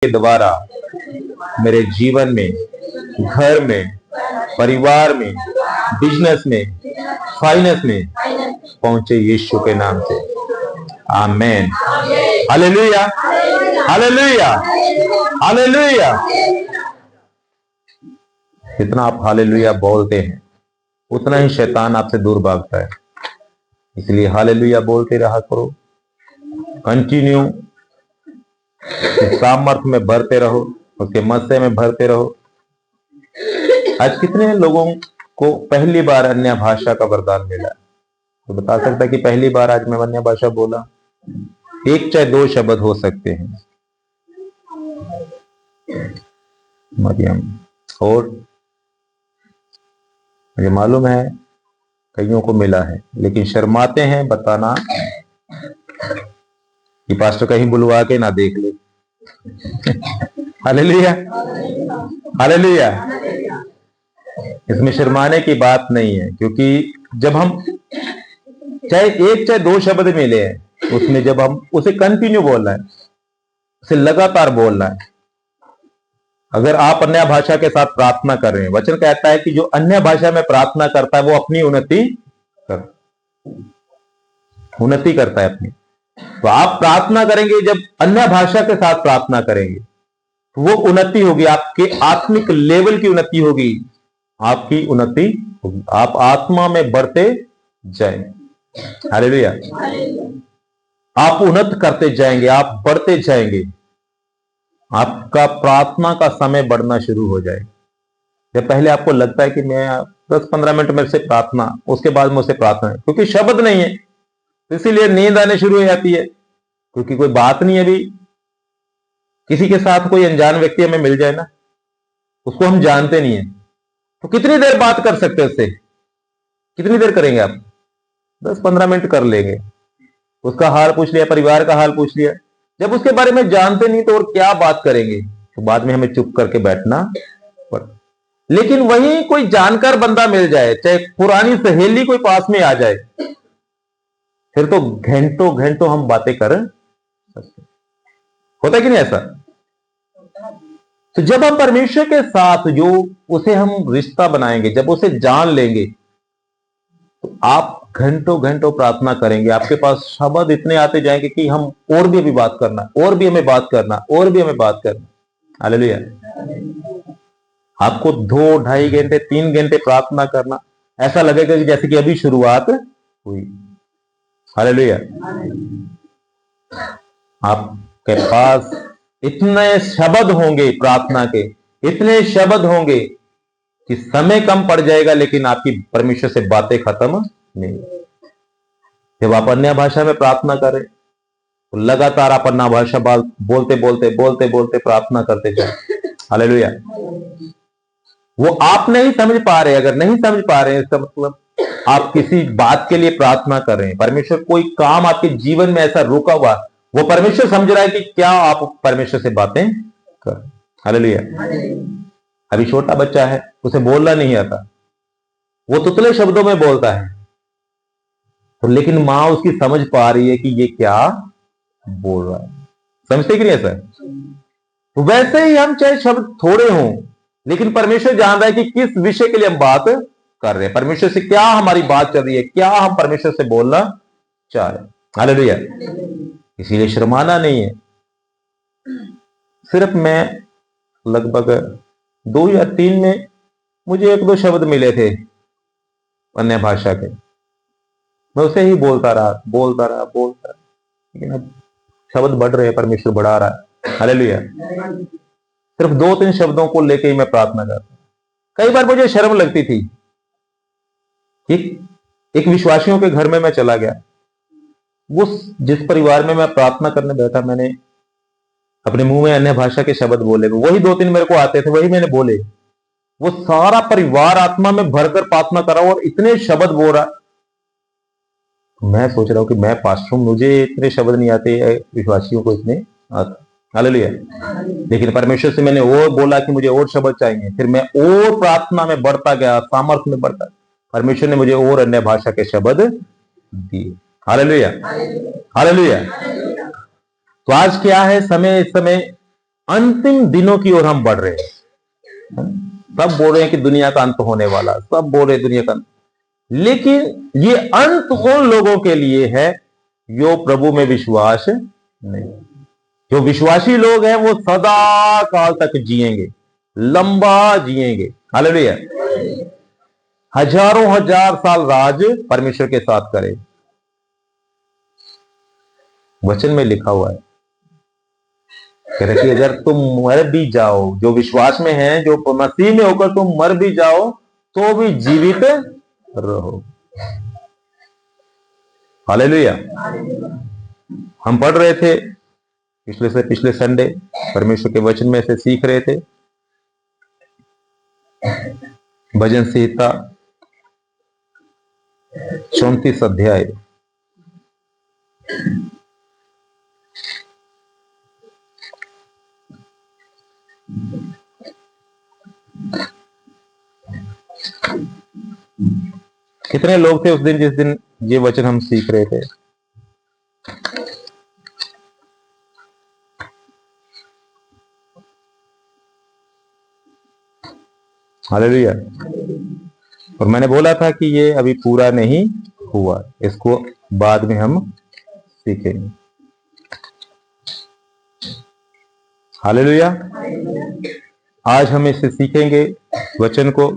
के द्वारा मेरे जीवन में, घर में, परिवार में, बिजनेस में, फाइनेंस में पहुंचे यीशु के नाम से। आमेन। Hallelujah, hallelujah, hallelujah. जितना आप हालेलुया बोलते हैं उतना ही शैतान आपसे दूर भागता है। इसलिए हालेलुया बोलते रहा करो, कंटिन्यू सामर्थ्य में भरते रहो, उसके मस्से में भरते रहो। आज कितने लोगों को पहली बार अन्य भाषा का वरदान मिला? तो बता सकता है कि पहली बार आज मैं अन्य भाषा बोला? एक चाहे दो शब्द हो सकते हैं। मरियम, और मुझे मालूम है कईयों को मिला है, लेकिन शर्माते हैं बताना कि पास्टर कहीं बुलवा के ना देख ले। Hallelujah, hallelujah. इसमें शर्माने की बात नहीं है, क्योंकि जब हम चाहे एक चाहे दो शब्द मिले हैं, उसमें जब हम उसे कंटिन्यू बोलना है, उसे लगातार बोलना है। अगर आप अन्य भाषा के साथ प्रार्थना कर रहे हैं, वचन कहता है कि जो अन्य भाषा में प्रार्थना करता है वो अपनी उन्नति करता है अपनी। तो आप प्रार्थना करेंगे, जब अन्य भाषा के साथ प्रार्थना करेंगे तो वो उन्नति होगी, आपके आत्मिक लेवल की उन्नति होगी, आपकी उन्नति होगी, आप आत्मा में बढ़ते जाएंगे। हालेलुया। आप उन्नत करते जाएंगे, आप बढ़ते जाएंगे, आपका प्रार्थना का समय बढ़ना शुरू हो जाएगा। जब पहले आपको लगता है कि मैं 10-15 मिनट में से प्रार्थना, उसके बाद मुझसे प्रार्थना है, क्योंकि शब्द नहीं है, इसीलिए नींद आने शुरू हो जाती है, क्योंकि कोई बात नहीं है। अभी किसी के साथ कोई अनजान व्यक्ति हमें मिल जाए ना, उसको हम जानते नहीं है, तो कितनी देर बात कर सकते हैं उससे? कितनी देर करेंगे आप? 10-15 मिनट कर लेंगे। उसका हाल पूछ लिया, परिवार का हाल पूछ लिया। जब उसके बारे में जानते नहीं तो और क्या बात करेंगे? तो बाद में हमें चुप करके बैठना पड़। लेकिन वही कोई जानकार बंदा मिल जाए, चाहे पुरानी सहेली कोई पास में आ जाए, फिर तो घंटों घंटों हम बातें कर सकते। होता है कि नहीं ऐसा? तो जब हम परमेश्वर के साथ जो उसे हम रिश्ता बनाएंगे, जब उसे जान लेंगे, तो आप घंटों घंटों प्रार्थना करेंगे, आपके पास शब्द इतने आते जाएंगे कि हम और भी अभी बात करना, और भी हमें बात करना, और भी हमें बात करना। हालेलुया। आपको 2-2.5 घंटे 3 घंटे प्रार्थना करना, ऐसा लगेगा कि जैसे कि अभी शुरुआत हुई। हालेलुया। आपके पास इतने शब्द होंगे प्रार्थना के, इतने शब्द होंगे कि समय कम पड़ जाएगा, लेकिन आपकी परमेश्वर से बातें खत्म नहीं। जब आप अन्य भाषा में प्रार्थना करें तो लगातार आप अन्य भाषा बोलते बोलते बोलते बोलते प्रार्थना करते जाए। हालेलुया। वो आप नहीं समझ पा रहे, अगर नहीं समझ पा रहे हैं, इसका मतलब आप किसी बात के लिए प्रार्थना कर रहे हैं। परमेश्वर कोई काम आपके जीवन में ऐसा रुका हुआ, वो परमेश्वर समझ रहा है कि क्या आप परमेश्वर से बातें कर। हालेलुया। अभी छोटा बच्चा है, उसे बोलना नहीं आता, वो तुतले शब्दों में बोलता है, तो लेकिन मां उसकी समझ पा रही है कि ये क्या बोल रहा है। समझते कि नहीं ऐसा? तो वैसे ही हम चाहे शब्द थोड़े हों, लेकिन परमेश्वर जान रहा है कि किस विषय के लिए हम बात कर रहे हैं, परमेश्वर से क्या हमारी बात चल रही है, क्या हम परमेश्वर से बोलना चाह रहे हैं। हालेलुया। इसीलिए शर्माना नहीं है। सिर्फ मैं लगभग 2 या 3 में मुझे 1-2 शब्द मिले थे अन्य भाषा के, मैं उसे ही बोलता रहा, लेकिन अब शब्द बढ़ रहे हैं, परमेश्वर बढ़ा रहा है। हालेलुया। सिर्फ 2-3 शब्दों को लेके ही मैं प्रार्थना करता हूं। कई बार मुझे शर्म लगती थी। एक विश्वासियों के घर में मैं चला गया, वो जिस परिवार में मैं प्रार्थना करने बैठा, मैंने अपने मुंह में अन्य भाषा के शब्द बोले, वही 2-3 मेरे को आते थे, वही मैंने बोले। वो सारा परिवार आत्मा में भरकर प्रार्थना कर रहा और इतने शब्द बोल रहा। मैं सोच रहा हूं कि मैं पास्टर हूं, मुझे इतने शब्द नहीं आते, विश्वासियों को इतने आते। हालेलुया। लेकिन परमेश्वर से मैंने और बोला कि मुझे और शब्द चाहिए, फिर मैं और प्रार्थना में बढ़ता गया, सामर्थ्य में बढ़ता। परमेश्वर ने मुझे और अन्य भाषा के शब्द दिए। Hallelujah, hallelujah. तो आज क्या है समय, इस समय अंतिम दिनों की ओर हम बढ़ रहे हैं। सब बोल रहे हैं कि दुनिया का अंत होने वाला, सब बोल रहे हैं दुनिया का अंत, लेकिन ये अंत उन लोगों के लिए है जो प्रभु में विश्वास नहीं। जो विश्वासी लोग हैं वो सदा काल तक जिएंगे, लंबा जिएंगे। हालेलुया। हजारों हजार साल राज परमेश्वर के साथ करे। वचन में लिखा हुआ है, कह रहे कि अगर तुम मर भी जाओ, जो विश्वास में है, जो मसीह में होकर तुम मर भी जाओ तो भी जीवित रहो। हालेलुया। हम पढ़ रहे थे पिछले संडे, परमेश्वर के वचन में से सीख रहे थे। भजन संहिता 34 अध्याय, कितने लोग थे उस दिन जिस दिन ये वचन हम सीख रहे थे? हालेलुया। और मैंने बोला था कि ये अभी पूरा नहीं हुआ, इसको बाद में हम सीखेंगे। हालेलुया। आज हम इसे सीखेंगे वचन को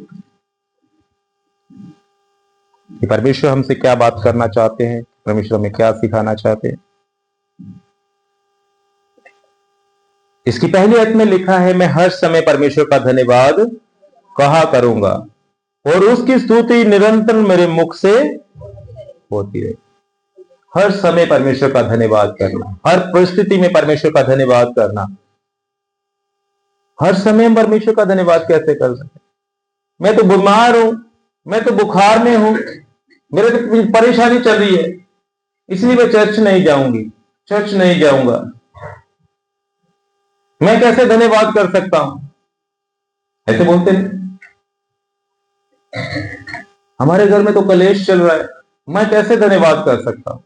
कि परमेश्वर हमसे क्या बात करना चाहते हैं, परमेश्वर हमें क्या सिखाना चाहते हैं। इसकी पहली आयत में लिखा है, मैं हर समय परमेश्वर का धन्यवाद कहा करूंगा और उसकी स्तुति निरंतर मेरे मुख से होती है। हर समय परमेश्वर का धन्यवाद करना, हर परिस्थिति में परमेश्वर का धन्यवाद करना। हर समय हम परमेश्वर का धन्यवाद कैसे कर सकते? मैं तो बीमार हूं, मैं तो बुखार में हूं, मेरे तो परेशानी चल रही है, इसलिए मैं चर्च नहीं जाऊंगी, चर्च नहीं जाऊंगा। मैं कैसे धन्यवाद कर सकता हूं? ऐसे बोलते हैं। हमारे घर में तो कलेश चल रहा है, मैं कैसे धन्यवाद कर सकता हूं?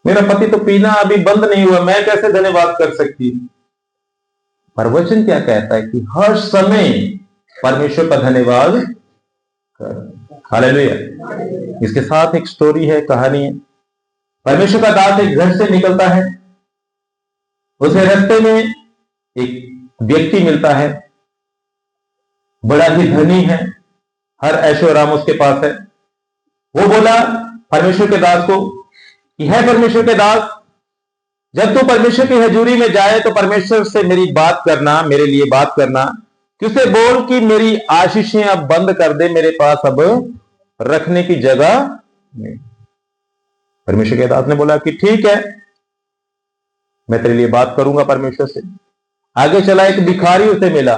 मेरा पति तो पीना अभी बंद नहीं हुआ, मैं कैसे धन्यवाद कर सकती हूं? पर वचन क्या कहता है कि हर समय परमेश्वर का धन्यवाद कर। हालेलुया। इसके साथ एक स्टोरी है, कहानी है। परमेश्वर का दास एक घर से निकलता है, उसे रास्ते में एक व्यक्ति मिलता है, बड़ा ही धनी है, हर ऐशो आराम उसके पास है। वो बोला परमेश्वर के दास को कि है परमेश्वर के दास, जब तू परमेश्वर की हजूरी में जाए तो परमेश्वर से मेरी बात करना, मेरे लिए बात करना, कि उसे बोल कि मेरी आशीषें अब बंद कर दे, मेरे पास अब रखने की जगह नहीं। परमेश्वर के दास ने बोला कि ठीक है, मैं तेरे लिए बात करूंगा परमेश्वर से। आगे चला, एक भिखारी उसे मिला,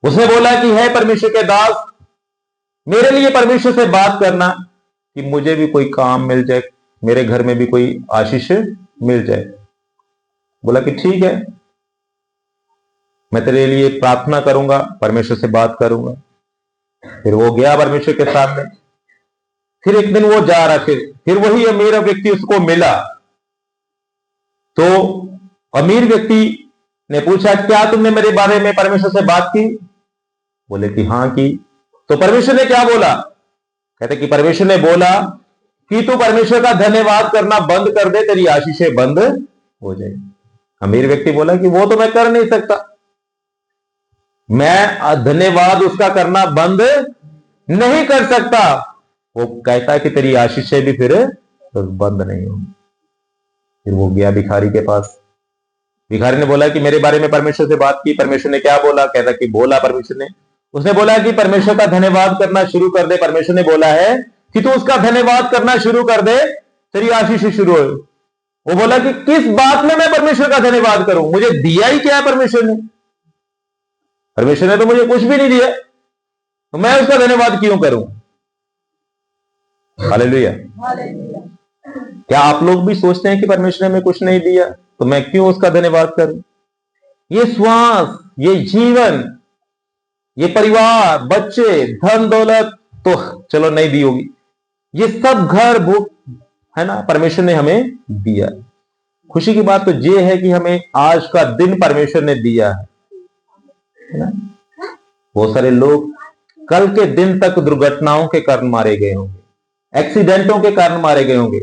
उसने बोला कि है परमेश्वर के दास, मेरे लिए परमेश्वर से बात करना कि मुझे भी कोई काम मिल जाए, मेरे घर में भी कोई आशीष मिल जाए। बोला कि ठीक है, मैं तेरे लिए प्रार्थना करूंगा, परमेश्वर से बात करूंगा। फिर वो गया परमेश्वर के सामने। फिर एक दिन वो जा रहा, फिर वही अमीर व्यक्ति उसको मिला। तो अमीर व्यक्ति ने पूछा, क्या तुमने मेरे बारे में परमेश्वर से बात की? बोले कि हाँ की। तो परमेश्वर ने क्या बोला? कहते कि परमेश्वर ने बोला कि तू परमेश्वर का धन्यवाद करना बंद कर दे, तेरी आशीषें बंद हो जाएगी। अमीर व्यक्ति बोला कि वो तो मैं कर नहीं सकता, मैं धन्यवाद उसका करना बंद नहीं कर सकता। वो कहता है कि तेरी आशीषें भी फिर बंद नहीं होंगी। फिर वो गया भिखारी के पास। भिखारी ने बोला कि मेरे बारे में परमेश्वर से बात की, परमेश्वर ने क्या बोला? कहता कि बोला परमेश्वर ने, उसने बोला कि परमेश्वर का धन्यवाद करना शुरू कर दे, परमेश्वर ने बोला है कि तू उसका धन्यवाद करना शुरू कर दे, तेरी आशीष शुरू हो। वो बोला कि किस बात में मैं परमेश्वर का धन्यवाद करूं? मुझे दिया ही क्या है परमेश्वर ने? परमेश्वर ने तो मुझे कुछ भी नहीं दिया, तो मैं उसका धन्यवाद क्यों करूं? हालेलुया। क्या आप लोग भी सोचते हैं कि परमेश्वर ने हमें कुछ नहीं दिया तो मैं क्यों उसका धन्यवाद करूं? ये श्वास, ये जीवन, ये परिवार, बच्चे, धन दौलत तो चलो नहीं दी होगी, ये सब घर भूख है ना, परमेश्वर ने हमें दिया। खुशी की बात तो ये है कि हमें आज का दिन परमेश्वर ने दिया है ना। बहुत सारे लोग कल के दिन तक दुर्घटनाओं के कारण मारे गए होंगे, एक्सीडेंटों के कारण मारे गए होंगे,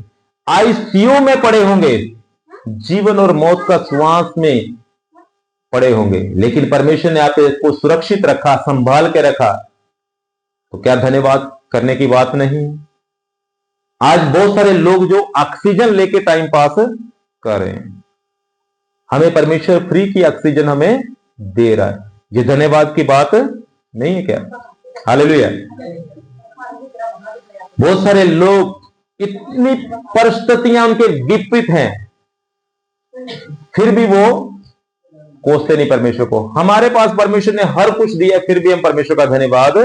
आईसीयू में पड़े होंगे, जीवन और मौत का श्वास में पड़े होंगे, लेकिन परमेश्वर ने आपको सुरक्षित रखा, संभाल के रखा। तो क्या धन्यवाद करने की बात नहीं? आज बहुत सारे लोग जो ऑक्सीजन लेके टाइम पास कर रहे हैं, हमें परमेश्वर फ्री की ऑक्सीजन हमें दे रहा है, ये धन्यवाद की बात नहीं है क्या? हालेलुया। बहुत सारे लोग इतनी परिस्थितियां उनके विपरीत हैं, फिर भी वो कोसते नहीं परमेश्वर को। हमारे पास परमेश्वर ने हर कुछ दिया, फिर भी हम परमेश्वर का धन्यवाद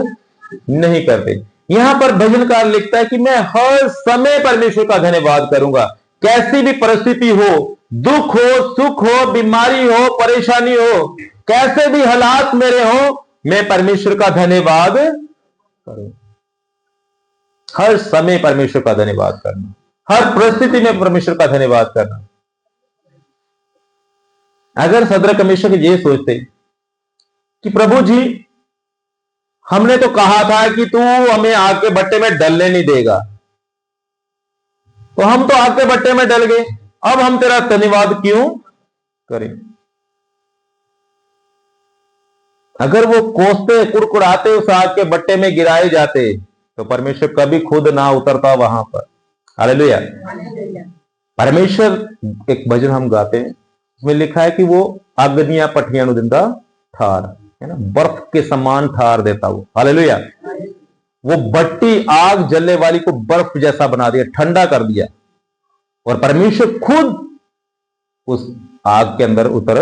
नहीं करते। यहां पर भजनकार लिखता है कि मैं हर समय परमेश्वर का धन्यवाद करूंगा, कैसी भी परिस्थिति हो, दुख हो, सुख हो, बीमारी हो, परेशानी हो, कैसे भी हालात मेरे हो, मैं परमेश्वर का धन्यवाद करूं। हर समय परमेश्वर का धन्यवाद करना, हर परिस्थिति में परमेश्वर का धन्यवाद करना। अगर सदर कमिश्नर ये सोचते कि प्रभु जी हमने तो कहा था कि तू हमें आग के भट्टे में डलने नहीं देगा, तो हम तो आग के भट्टे में डल गए, अब हम तेरा धन्यवाद क्यों करें? अगर वो कोसते कुड़कुड़ाते उस आग के भट्टे में गिराए जाते तो परमेश्वर कभी खुद ना उतरता वहां पर। हालेलुया। परमेश्वर, एक भजन हम गाते हैं, उसमें लिखा है कि वो अग्नियां पठियां नु दिंदा ठार, है ना, बर्फ के समान ठार देता वो। हालेलुया। वो भट्टी आग जलने वाली को बर्फ जैसा बना दिया, ठंडा कर दिया, और परमेश्वर खुद उस आग के अंदर उतर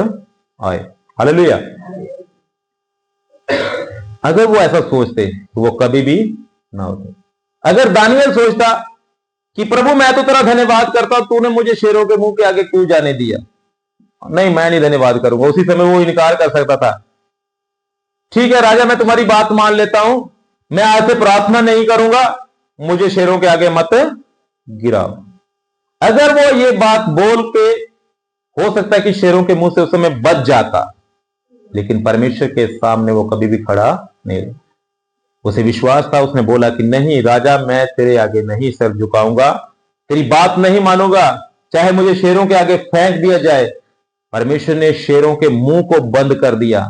आए। हालेलुया। अगर वो ऐसा सोचते तो वो कभी भी ना होते। अगर दानियल सोचता कि प्रभु मैं तो तेरा धन्यवाद करता हूं, तूने मुझे शेरों के मुंह के आगे क्यों जाने दिया, नहीं मैं नहीं धन्यवाद करूंगा, उसी समय वो इनकार कर सकता था। ठीक है राजा, मैं तुम्हारी बात मान लेता हूं, मैं आज से प्रार्थना नहीं करूंगा, मुझे शेरों के आगे मत गिराओ। अगर वो ये बात बोल के, हो सकता है कि शेरों के मुंह से उस समय बच जाता, लेकिन परमेश्वर के सामने वो कभी भी खड़ा नहीं रहा। उसे विश्वास था, उसने बोला कि नहीं राजा, मैं तेरे आगे नहीं सर झुकाऊंगा, तेरी बात नहीं मानूंगा, चाहे मुझे शेरों के आगे फेंक दिया जाए। परमेश्वर ने शेरों के मुंह को बंद कर दिया,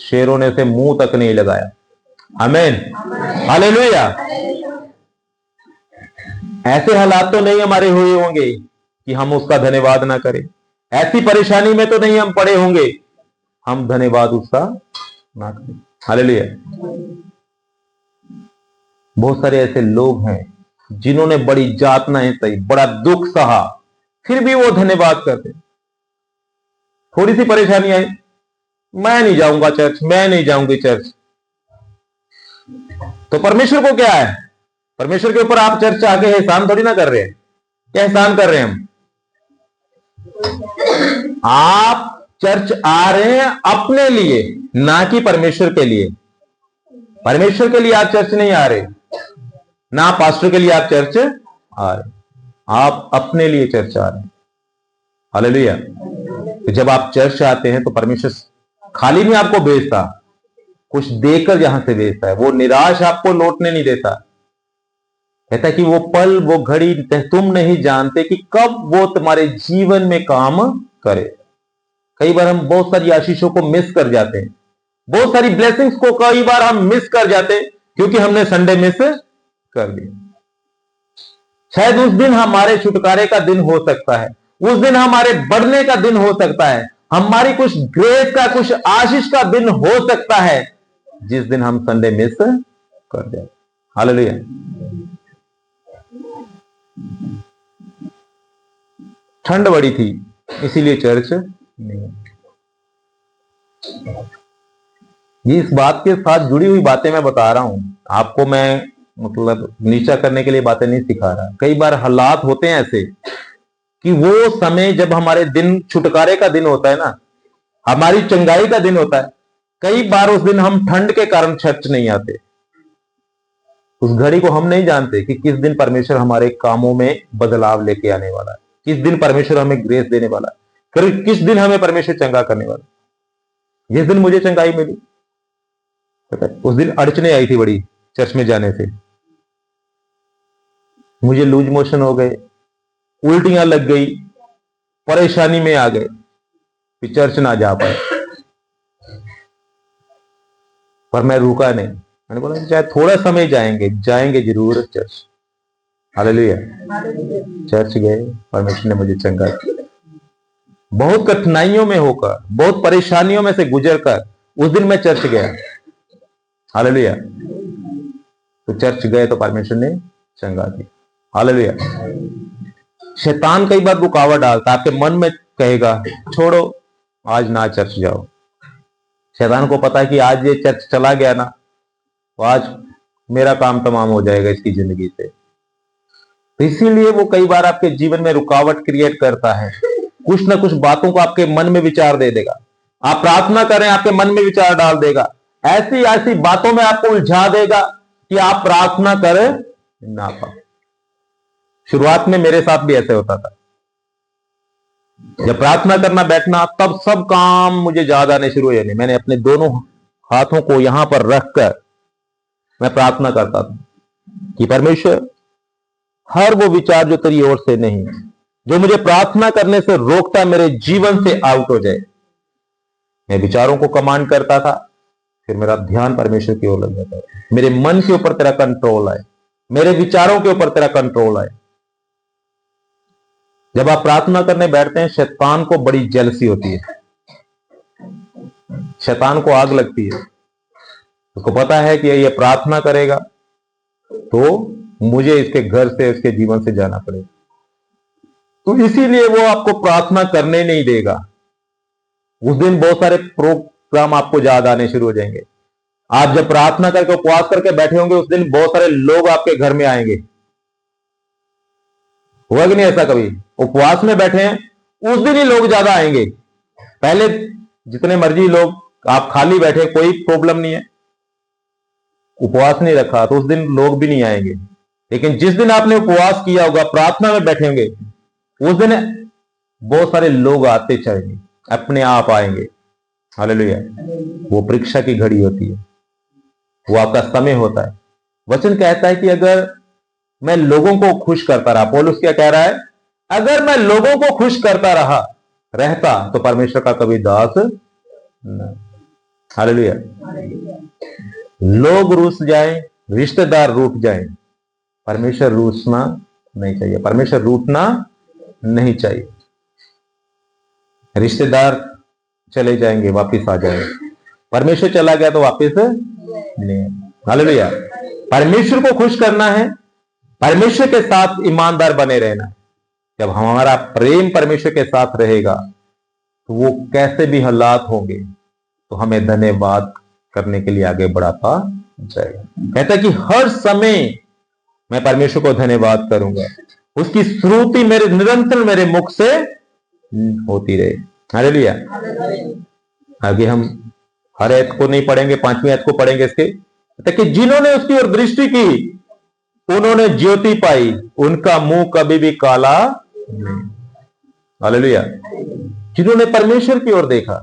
शेरों ने उसे मुंह तक नहीं लगाया। आमीन, हालेलुया। ऐसे हालात तो नहीं हमारे हुए होंगे कि हम उसका धन्यवाद ना करें, ऐसी परेशानी में तो नहीं हम पड़े होंगे हम धन्यवाद उसका ना करें। हालेलुया। बहुत सारे ऐसे लोग हैं जिन्होंने बड़ी यातनाएं सही, बड़ा दुख सहा, फिर भी वो धन्यवाद करते। थोड़ी सी परेशानी आई, मैं नहीं जाऊंगा चर्च, मैं नहीं जाऊंगी चर्च, तो परमेश्वर को क्या है? परमेश्वर के ऊपर आप चर्च आके एहसान थोड़ी ना कर रहे हैं। क्या एहसान कर रहे हैं हम? आप चर्च आ रहे हैं अपने लिए, ना कि परमेश्वर के लिए। परमेश्वर के लिए आप चर्च नहीं आ रहे, ना पास्टर के लिए आप चर्च आ रहे, आप अपने लिए चर्च आ रहे हैं। हालेलुया। तो जब आप चर्च आते हैं तो परमेश्वर खाली नहीं आपको भेजता, कुछ देकर यहां से भेजता है। वो निराश आपको लौटने नहीं देता। कहता है कि वो पल, वो घड़ी तुम नहीं जानते कि कब वो तुम्हारे जीवन में काम करे। कई बार हम बहुत सारी आशीषों को मिस कर जाते हैं, बहुत सारी ब्लेसिंग्स को कई बार हम मिस कर जाते हैं क्योंकि हमने संडे मिस कर दिया। शायद उस दिन हमारे छुटकारे का दिन हो सकता है, उस दिन हमारे बढ़ने का दिन हो सकता है, हमारी कुछ ग्रेस का, कुछ आशीष का दिन हो सकता है, जिस दिन हम संडे मिस कर जाए। हालेलुया। ठंड बड़ी थी इसीलिए चर्च नहीं। ये इस बात के साथ जुड़ी हुई बातें मैं बता रहा हूं आपको। मैं मतलब नीचा करने के लिए बातें नहीं सिखा रहा। कई बार हालात होते हैं ऐसे कि वो समय जब हमारे दिन छुटकारे का दिन होता है ना, हमारी चंगाई का दिन होता है, कई बार उस दिन हम ठंड के कारण चर्च नहीं आते। उस घड़ी को हम नहीं जानते कि किस दिन परमेश्वर हमारे कामों में बदलाव लेके आने वाला है, किस दिन परमेश्वर हमें ग्रेस देने वाला, किस दिन हमें परमेश्वर चंगा करने वाला। जिस दिन मुझे चंगाई मिली, उस दिन अड़चने आई थी बड़ी चर्च में जाने से। मुझे लूज मोशन हो गए, उल्टियां लग गई, परेशानी में आ गए, फिर चर्च ना जा पाए। पर मैं रुका नहीं, मैंने बोला चाहे थोड़ा समय जाएंगे जरूर चर्च। हालेलुया। चर्च गए, परमेश्वर ने मुझे चंगा किया। बहुत कठिनाइयों में होकर, बहुत परेशानियों में से गुजरकर उस दिन मैं चर्च गया। हालेलुया। तो चर्च गए तो परमेश्वर ने चंगा दिया। हालेलुया। शैतान कई बार रुकावट डालता, आपके मन में कहेगा छोड़ो आज ना चर्च जाओ। शैतान को पता है कि आज ये चर्च चला गया ना, तो आज मेरा काम तमाम हो जाएगा इसकी जिंदगी से। तो इसीलिए वो कई बार आपके जीवन में रुकावट क्रिएट करता है, कुछ ना कुछ बातों को आपके मन में विचार दे देगा। आप प्रार्थना करें, आपके मन में विचार डाल देगा, ऐसी ऐसी बातों में आपको उलझा देगा कि आप प्रार्थना करें ना पाए। शुरुआत में मेरे साथ भी ऐसे होता था। जब प्रार्थना करना बैठना, तब सब काम मुझे याद आने शुरू हो जाने। मैंने अपने दोनों हाथों को यहां पर रखकर मैं प्रार्थना करता था कि परमेश्वर, हर वो विचार जो तेरी ओर से नहीं, जो मुझे प्रार्थना करने से रोकता, मेरे जीवन से आउट हो जाए। मैं विचारों को कमांड करता था, फिर मेरा ध्यान परमेश्वर की ओर लग जाता था। मेरे मन के ऊपर तेरा कंट्रोल आए, मेरे विचारों के ऊपर तेरा कंट्रोल आए। जब आप प्रार्थना करने बैठते हैं, शैतान को बड़ी जेलसी होती है, शैतान को आग लगती है। उसको पता है कि ये प्रार्थना करेगा तो मुझे इसके घर से, इसके जीवन से जाना पड़ेगा। तो इसीलिए वो आपको प्रार्थना करने नहीं देगा। उस दिन बहुत सारे प्रोग्राम आपको याद आने शुरू हो जाएंगे। आप जब प्रार्थना करके उपवास करके बैठे होंगे, उस दिन बहुत सारे लोग आपके घर में आएंगे। हुआ कि नहीं ऐसा कभी? उपवास में बैठे हैं, उस दिन ही लोग ज्यादा आएंगे। पहले जितने मर्जी लोग, आप खाली बैठे, कोई प्रॉब्लम नहीं है, उपवास नहीं रखा, तो उस दिन लोग भी नहीं आएंगे। लेकिन जिस दिन आपने उपवास किया होगा, प्रार्थना में बैठे होंगे, उस दिन बहुत सारे लोग आते चलेंगे, अपने आप आएंगे। हालेलुया। वो परीक्षा की घड़ी होती है, वो आपका समय होता है। वचन कहता है कि अगर मैं लोगों को खुश करता रहा, पौलुस क्या कह रहा है? अगर मैं लोगों को खुश करता रहता तो परमेश्वर का कभी दास न। हालेलुया। लोग रूठ जाएं, रिश्तेदार रूठ जाएं, परमेश्वर रूठना नहीं चाहिए, परमेश्वर रूठना नहीं चाहिए। रिश्तेदार चले जाएंगे, वापिस आ जाएंगे, परमेश्वर चला गया तो वापिस नहीं। हालेलुया। परमेश्वर को खुश करना है, परमेश्वर के साथ ईमानदार बने रहना है। जब हमारा प्रेम परमेश्वर के साथ रहेगा, तो वो कैसे भी हालात होंगे तो हमें धन्यवाद करने के लिए आगे बढ़ाता जाएगा। कहता है कि हर समय मैं परमेश्वर को धन्यवाद करूंगा, उसकी श्रुति मेरे निरंतर मेरे मुख से होती रहे। हालेलुया। आगे हम हर आयत को नहीं पढ़ेंगे, 5वीं आयत को पढ़ेंगे इसके, ताकि जिन्होंने उसकी ओर दृष्टि की उन्होंने ज्योति पाई, उनका मुंह कभी भी काला नहीं। हालेलुया। जिन्होंने परमेश्वर की ओर देखा।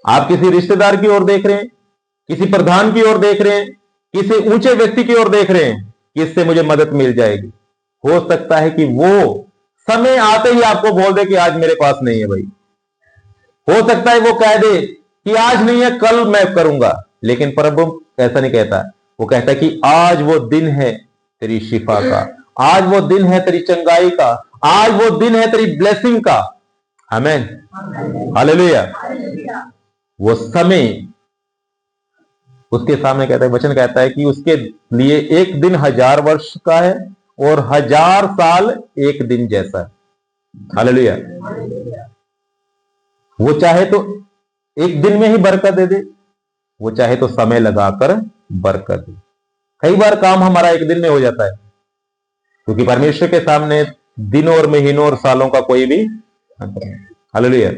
आप किसी रिश्तेदार की ओर देख रहे हैं, किसी प्रधान की ओर देख रहे हैं, किसी ऊंचे व्यक्ति की ओर देख रहे हैं कि इससे मुझे मदद मिल जाएगी। हो सकता है कि वो समय आते ही आपको बोल दे कि आज मेरे पास नहीं है भाई। हो सकता है वो कह दे कि आज नहीं है, कल मैं करूंगा। लेकिन प्रभु ऐसा नहीं कहता, वो कहता है कि आज वो दिन है तेरी शिफा का, आज वो दिन है तेरी चंगाई का, आज वो दिन है तेरी ब्लेसिंग का। आमीन। हालेलुया। वो समय उसके सामने कहता है, वचन कहता है कि उसके लिए एक दिन 1000 वर्ष का है और 1000 साल एक दिन जैसा है। हालेलुया। वो चाहे तो एक दिन में ही बरकत दे दे, वो चाहे तो समय लगाकर बरकत दे। कई बार काम हमारा एक दिन में हो जाता है, क्योंकि परमेश्वर के सामने दिनों और महीनों और सालों का कोई भी अंतर नहीं। हालेलुया।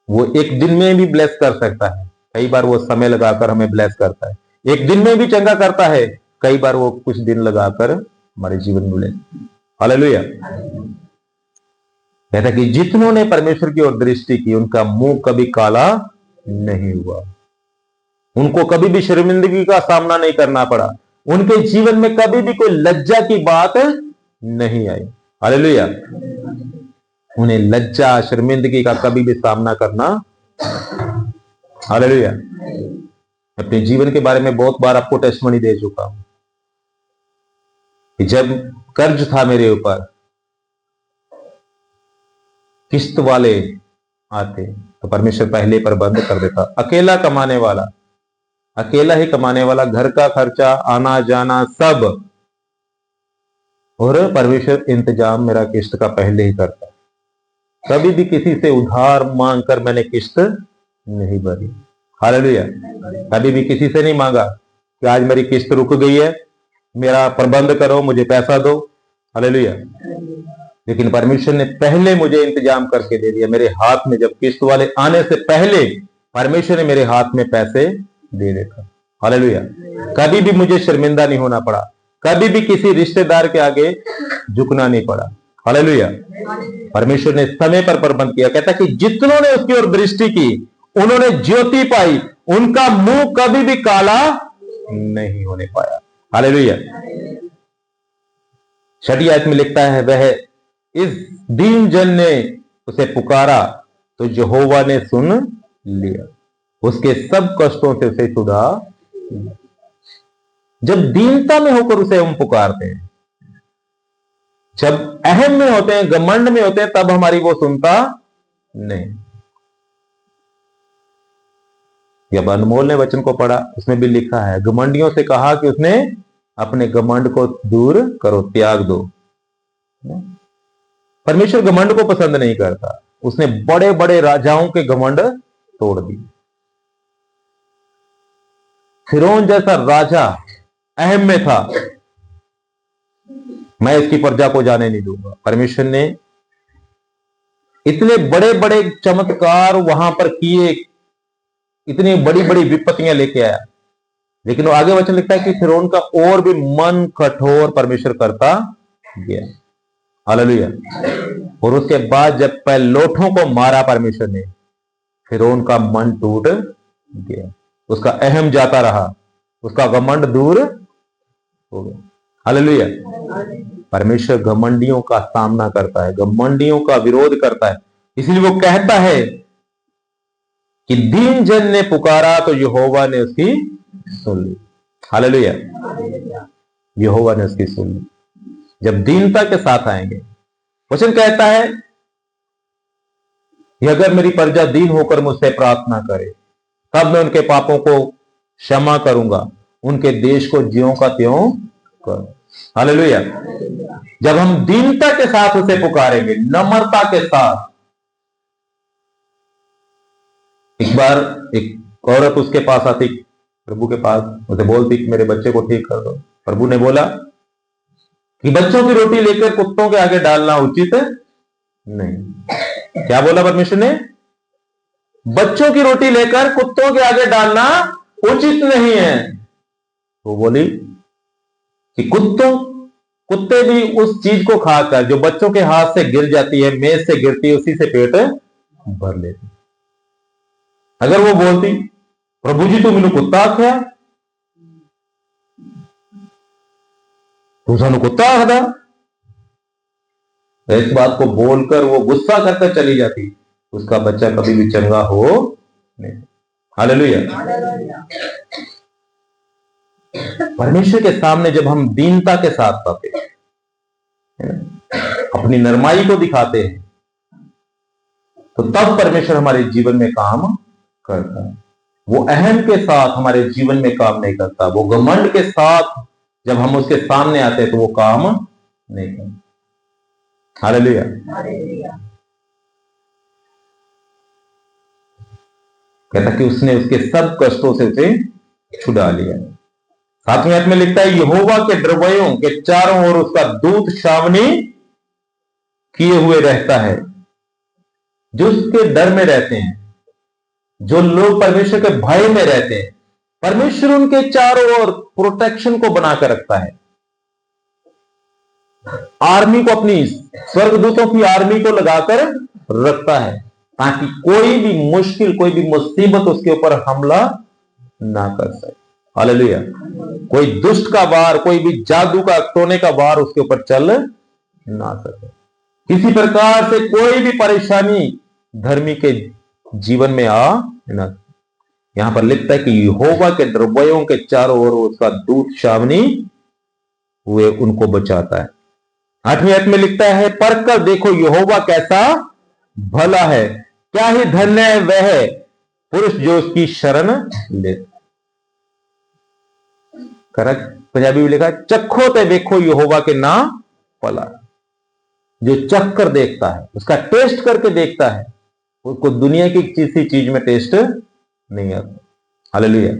वो एक दिन में भी ब्लेस कर सकता है, कई बार वो समय लगाकर हमें ब्लेस करता है। एक दिन में भी चंगा करता है, कई बार वो कुछ दिन लगाकर हमारे जीवन में ब्लेस। हालेलुया। कहता कि जितनों ने परमेश्वर की ओर दृष्टि की उनका मुंह कभी काला नहीं हुआ, उनको कभी भी शर्मिंदगी का सामना नहीं करना पड़ा, उनके जीवन में कभी भी कोई लज्जा की बात नहीं आई। हालेलुया। उन्हें लज्जा शर्मिंदगी का कभी भी सामना करना। हालेलुया। अपने जीवन के बारे में बहुत बार आपको टेस्टमनी दे चुका हूं कि जब कर्ज था मेरे ऊपर, किस्त वाले आते तो परमेश्वर पहले प्रबंध कर देता। अकेला कमाने वाला, अकेला ही कमाने वाला, घर का खर्चा, आना जाना सब, और परमेश्वर इंतजाम मेरा किस्त का पहले ही करता। कभी भी किसी से उधार मांगकर मैंने किस्त नहीं भरी। हालेलुया। कभी भी किसी से नहीं मांगा कि आज मेरी किस्त रुक गई है, मेरा प्रबंध करो, मुझे पैसा दो। हालेलुया। लेकिन परमेश्वर ने पहले मुझे इंतजाम करके दे दिया। मेरे हाथ में जब किस्त वाले आने से पहले परमेश्वर ने मेरे हाथ में पैसे दे देखा। हालेलुया। कभी भी मुझे शर्मिंदा नहीं होना पड़ा, कभी भी किसी रिश्तेदार के आगे झुकना नहीं पड़ा। हालेलुया। परमेश्वर ने समय पर प्रबंध किया। कहता कि जितनों ने उसकी ओर दृष्टि की उन्होंने ज्योति पाई, उनका मुंह कभी भी काला नहीं होने पाया। हालेलुया। 6 आयत में लिखता है, वह इस दीन जन ने उसे पुकारा तो यहोवा ने सुन लिया, उसके सब कष्टों से उसे छुड़ा। जब दीनता में होकर उसे हम पुकारते हैं, जब अहम में होते हैं, घमंड में होते हैं, तब हमारी वो सुनता नहीं। जब अनमोल ने वचन को पढ़ा, उसमें भी लिखा है, घमंडियों से कहा कि उसने अपने घमंड को दूर करो, त्याग दो। परमेश्वर घमंड को पसंद नहीं करता। उसने बड़े बड़े राजाओं के घमंड तोड़ दिए। फिरौन जैसा राजा अहम में था, मैं इसकी प्रजा को जाने नहीं दूंगा। परमेश्वर ने इतने बड़े बड़े चमत्कार वहां पर किए, इतनी बड़ी बड़ी विपत्तियां लेके आया, लेकिन वो आगे वचन लिखता है कि फिरौन का और भी मन कठोर परमेश्वर करता गया। हालेलुया। और उसके बाद जब पैलोठों को मारा परमेश्वर ने, फिरौन का मन टूट गया, उसका अहम जाता रहा, उसका घमंड दूर हो गया। हालेलुया। परमेश्वर घमंडियों का सामना करता है, घमंडियों का विरोध करता है। इसलिए वो कहता है कि दीन जन ने पुकारा तो यहोवा ने उसकी सुन ली। हालेलुया। यहोवा ने उसकी सुन ली। जब दीनता के साथ आएंगे, वचन कहता है कि अगर मेरी प्रजा दीन होकर मुझसे प्रार्थना करे, तब मैं उनके पापों को क्षमा करूंगा, उनके देश को ज्यों का त्यों कर। हालेलुया। जब हम दीनता के साथ उसे पुकारेंगे, नम्रता के साथ। एक बार एक औरत उसके पास आती, प्रभु के पास, उसे बोलती कि मेरे बच्चे को ठीक कर दो। प्रभु ने बोला कि बच्चों की रोटी लेकर कुत्तों के आगे डालना उचित नहीं। क्या बोला परमेश्वर ने? बच्चों की रोटी लेकर कुत्तों के आगे डालना उचित नहीं है। वो बोली कि कुत्ते भी उस चीज को खाकर जो बच्चों के हाथ से गिर जाती है, मेज से गिरती है, उसी से पेट भर लेते। अगर वो बोलती प्रभु जी तू मैनू कुत्ता आख्या, तू सानू कुत्ता आखदा, इस बात को बोलकर वो गुस्सा करकर चली जाती, उसका बच्चा कभी भी चंगा हो नहीं। हालेलुया। परमेश्वर के सामने जब हम दीनता के साथ आते हैं, अपनी नरमाई को दिखाते हैं, तो तब परमेश्वर हमारे जीवन में काम करता है। वो अहम के साथ हमारे जीवन में काम नहीं करता। वो घमंड के साथ जब हम उसके सामने आते हैं तो वो काम नहीं करता। हालेलुया। कहता कि उसने उसके सब कष्टों से उसे छुड़ा लिया। 7वें आयत में लिखता है, यहोवा के द्रव्यों के चारों ओर उसका दूत छावनी किए हुए रहता है। जो उसके डर में रहते हैं, जो लोग परमेश्वर के भय में रहते हैं, परमेश्वर उनके चारों ओर प्रोटेक्शन को बनाकर रखता है। आर्मी को, अपनी स्वर्गदूतों की आर्मी को लगाकर रखता है ताकि कोई भी मुश्किल, कोई भी मुसीबत उसके ऊपर हमला ना कर सके। हालेलुया। कोई दुष्ट का वार, कोई भी जादू का, टोने का वार उसके ऊपर चल ना सके। किसी प्रकार से कोई भी परेशानी धर्मी के जीवन में आ ना। यहां पर लिखता है कि यहोवा के द्रव्यों के चारों ओर उसका दूत छावनी हुए उनको बचाता है। 8वीं आयत में लिखता है, परख कर देखो यहोवा कैसा भला है, क्या ही धन्य है वह पुरुष जो उसकी शरण ले। करेक्ट पंजाबी में लिखा है, चखो ते देखो यहोवा के ना भला। जो चख कर देखता है, उसका टेस्ट करके देखता है, उसको दुनिया की किसी चीज में टेस्ट नहीं आता। हालेलुया।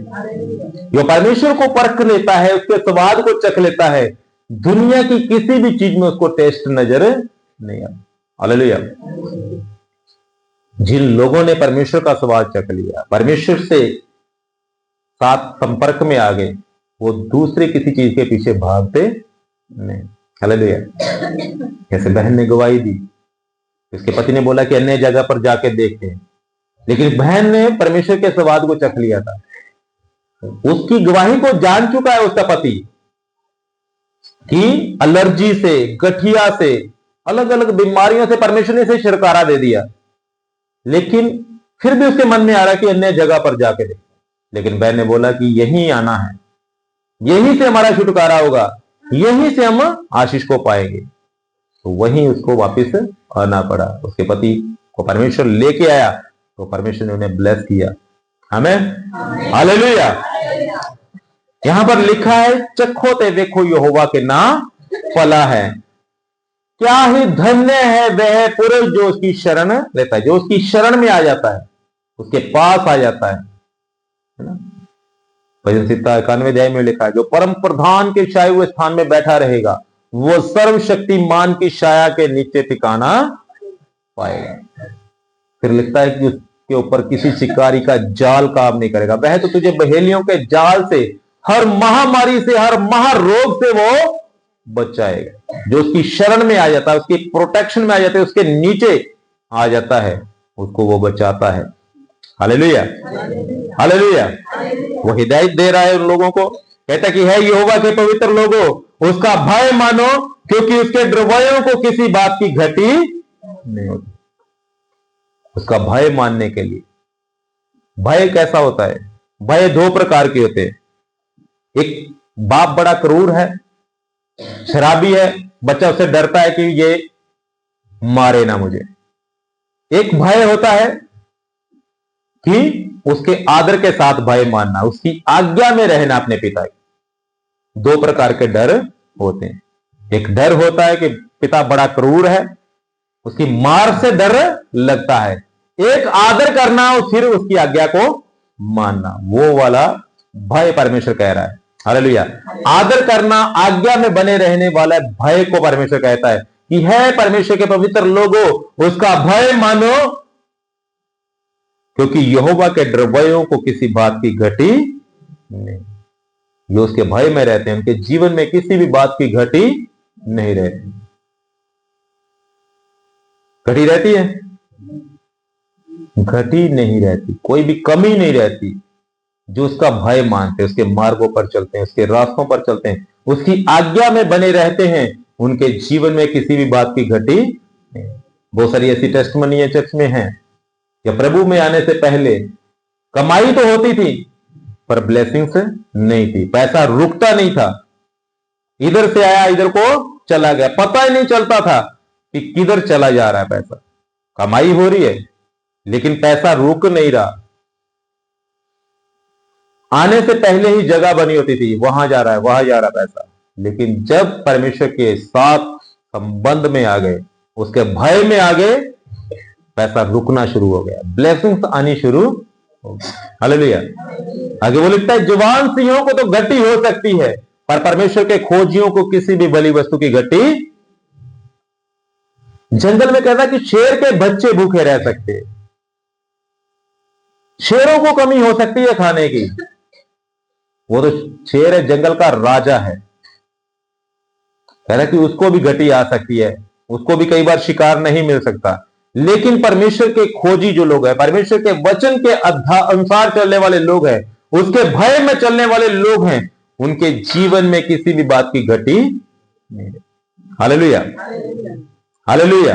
जो परमेश्वर को परख लेता है, उसके स्वाद को चख लेता है, दुनिया की किसी भी चीज में उसको टेस्ट नजर नहीं आता। हालेलुया। जिन लोगों ने परमेश्वर का स्वाद चख लिया, परमेश्वर से साथ संपर्क में आ गए, वो दूसरे किसी चीज के पीछे भागते नहीं। हालेलुया। जैसे बहन ने गवाही दी, उसके पति ने बोला कि अन्य जगह पर जाके देखते हैं, लेकिन बहन ने परमेश्वर के स्वाद को चख लिया था। उसकी गवाही को जान चुका है उसका पति कि एलर्जी से, गठिया से, अलग अलग बीमारियों से परमेश्वर ने इसे छुटकारा दे दिया, लेकिन फिर भी उसके मन में आ रहा कि अन्य जगह पर जाके देख। लेकिन बहन ने बोला कि यहीं आना है, यहीं से हमारा छुटकारा होगा, यहीं से हम आशीष को पाएंगे। तो वहीं उसको वापस आना पड़ा। उसके पति को परमेश्वर लेके आया तो परमेश्वर ने उन्हें ब्लेस किया। हमें हालेलुया। यहां पर लिखा है, चखो ते देखो यहोवा के ना भला है, क्या ही धन्य है वह पुरुष जो उसकी शरण लेता है, जो उसकी शरण में आ जाता है, उसके पास आ जाता है ना। भजन संहिता 91 अध्याय में लिखा है, जो परम प्रधान के छाए हुए स्थान में बैठा रहेगा, वो सर्वशक्तिमान की छाया के नीचे ठिकाना पाएगा। फिर लिखता है कि उसके ऊपर किसी शिकारी का जाल काम नहीं करेगा। वह तो तुझे बहेलियों के जाल से, हर महामारी से, हर महारोग से वो बचाएगा। जो उसकी शरण में आ जाता है, उसकी प्रोटेक्शन में आ जाता है, उसके नीचे आ जाता है, उसको वो बचाता है। हालेलुया। हालेलुया। वो हिदायत दे रहा है उन लोगों को, कहता कि है यहोवा के पवित्र लोगों, उसका भय मानो, क्योंकि उसके द्रव्यों को किसी बात की घटी नहीं होती। उसका भय मानने के लिए, भय कैसा होता है? भय दो प्रकार के होते हैं। एक, बाप बड़ा क्रूर है, शराबी है, बच्चा उससे डरता है कि ये मारे ना मुझे। एक भय होता है कि उसके आदर के साथ भय मानना, उसकी आज्ञा में रहना अपने पिता की। दो प्रकार के डर होते हैं। एक डर होता है कि पिता बड़ा क्रूर है, उसकी मार से डर लगता है। एक आदर करना और फिर उसकी आज्ञा को मानना, वो वाला भय परमेश्वर कह रहा है। हालेलुया। आदर करना, आज्ञा में बने रहने वाला भय को परमेश्वर कहता है कि है परमेश्वर के पवित्र लोगों, उसका भय मानो, क्योंकि यहोवा के द्रव्यों को किसी बात की घटी नहीं। जो उसके भय में रहते हैं, उनके जीवन में किसी भी बात की घटी नहीं रहती। घटी रहती है? घटी नहीं रहती, कोई भी कमी नहीं रहती। जो उसका भय मानते, उसके मार्गों पर चलते हैं, उसके रास्तों पर चलते हैं, उसकी आज्ञा में बने रहते हैं, उनके जीवन में किसी भी बात की घटी नहीं। बहुत सारी ऐसी टेस्टमनी चर्च में है, या प्रभु में आने से पहले कमाई तो होती थी पर ब्लेसिंग्स नहीं थी, पैसा रुकता नहीं था, इधर से आया इधर को चला गया, पता ही नहीं चलता था कि किधर चला जा रहा है पैसा। कमाई हो रही है लेकिन पैसा रुक नहीं रहा। आने से पहले ही जगह बनी होती थी, वहां जा रहा है, वहां जा रहा है पैसा। लेकिन जब परमेश्वर के साथ संबंध में आ गए, उसके भय में आ गए, पैसा रुकना शुरू हो गया, ब्लेसिंग्स आनी शुरू हो गई। हालेलुया। आगे वो लिखता है, जवान सिंहों को तो घटी हो सकती है, पर परमेश्वर के खोजियों को किसी भी बली वस्तु की घटी। जंगल में कहता है कि शेर के बच्चे भूखे रह सकते हैं, शेरों को कमी हो सकती है खाने की। वो तो शेर है, जंगल का राजा है, कह रहा कि उसको भी घटी आ सकती है, उसको भी कई बार शिकार नहीं मिल सकता, लेकिन परमेश्वर के खोजी जो लोग हैं, परमेश्वर के वचन के अनुसार चलने वाले लोग हैं, उसके भय में चलने वाले लोग हैं, उनके जीवन में किसी भी बात की घटी नहीं। Hallelujah, hallelujah.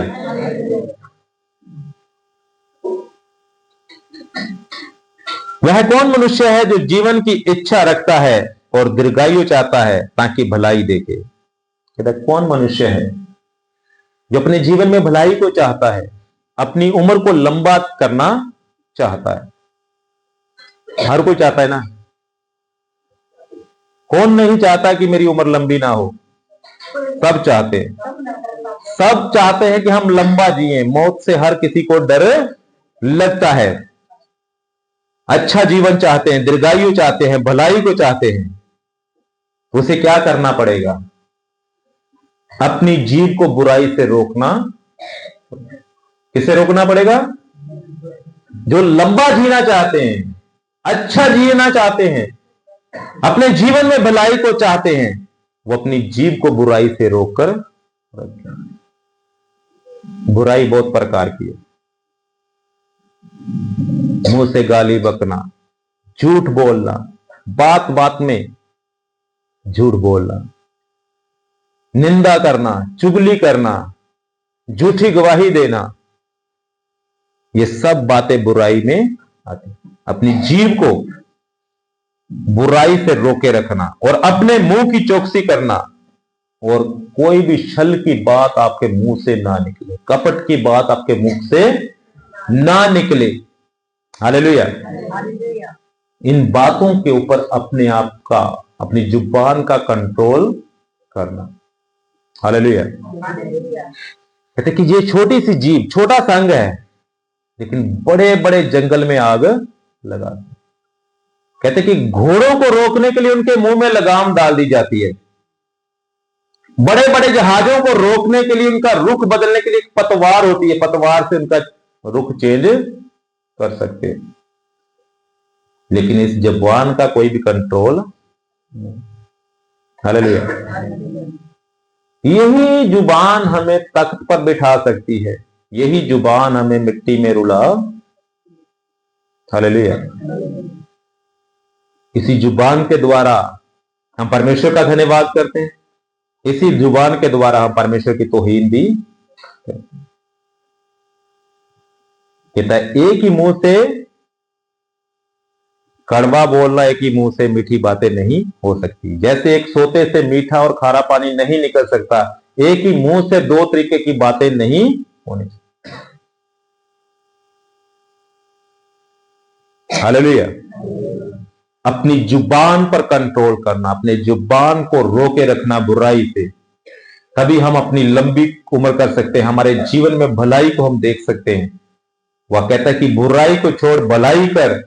वह कौन मनुष्य है जो जीवन की इच्छा रखता है और दीर्घायु चाहता है ताकि भलाई देखे? कहता कौन मनुष्य है जो अपने जीवन में भलाई को चाहता है, अपनी उम्र को लंबा करना चाहता है। हर कोई चाहता है ना, कौन नहीं चाहता कि मेरी उम्र लंबी ना हो? सब चाहते हैं, सब चाहते हैं कि हम लंबा जिए। मौत से हर किसी को डर लगता है। अच्छा जीवन चाहते हैं, दीर्घायु चाहते हैं, भलाई को चाहते हैं। उसे क्या करना पड़ेगा? अपनी जीभ को बुराई से रोकना। किसे रोकना पड़ेगा? जो लंबा जीना चाहते हैं, अच्छा जीना चाहते हैं, अपने जीवन में भलाई को चाहते हैं, वो अपनी जीभ को बुराई से रोककर रखें। बुराई बहुत प्रकार की है। मुंह से गाली बकना, झूठ बोलना, बात बात में झूठ बोलना, निंदा करना, चुगली करना, झूठी गवाही देना, ये सब बातें बुराई में आती। अपनी जीभ को बुराई से रोके रखना और अपने मुंह की चौकसी करना, और कोई भी छल की बात आपके मुंह से ना निकले, कपट की बात आपके मुंह से ना निकले। हालेलुया। इन बातों के ऊपर अपने आप का, अपनी जुबान का कंट्रोल करना। हालेलुया। कहते कि ये छोटी सी जीभ, छोटा सा अंग है, लेकिन बड़े बड़े जंगल में आग लगा। कहते कि घोड़ों को रोकने के लिए उनके मुंह में लगाम डाल दी जाती है। बड़े बड़े जहाजों को रोकने के लिए, उनका रुख बदलने के लिए एक पतवार होती है, पतवार से उनका रुख चेंज कर सकते हैं। लेकिन इस जुबान का कोई भी कंट्रोल नहीं। हालेलुया। यही जुबान हमें तख्त पर बिठा सकती है, यही जुबान हमें मिट्टी में रुला। हालेलुया। इसी जुबान के द्वारा हम परमेश्वर का धन्यवाद करते हैं, इसी जुबान के द्वारा हम परमेश्वर की तौहीन भी करते हैं। कहता है एक ही मुंह से कड़वा बोलना, एक ही मुंह से मीठी बातें नहीं हो सकती। जैसे एक सोते से मीठा और खारा पानी नहीं निकल सकता, एक ही मुंह से दो तरीके की बातें नहीं होनी चाहिए। हालेलुया। अपनी जुबान पर कंट्रोल करना, अपने जुबान को रोके रखना बुराई से, तभी हम अपनी लंबी उम्र कर सकते हैं, हमारे जीवन में भलाई को हम देख सकते हैं। वह कहता है कि बुराई को छोड़ भलाई कर,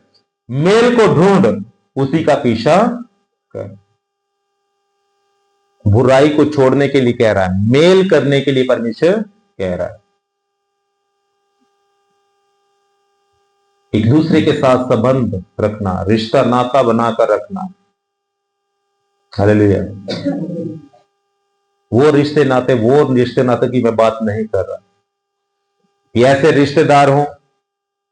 मेल को ढूंढ, उसी का पीछा कर। बुराई को छोड़ने के लिए कह रहा है, मेल करने के लिए परमेश्वर कह रहा है। एक दूसरे के साथ संबंध रखना, रिश्ता नाता बनाकर रखना। हालेलुया। वो रिश्ते नाते की मैं बात नहीं कर रहा। ये ऐसे रिश्तेदार हो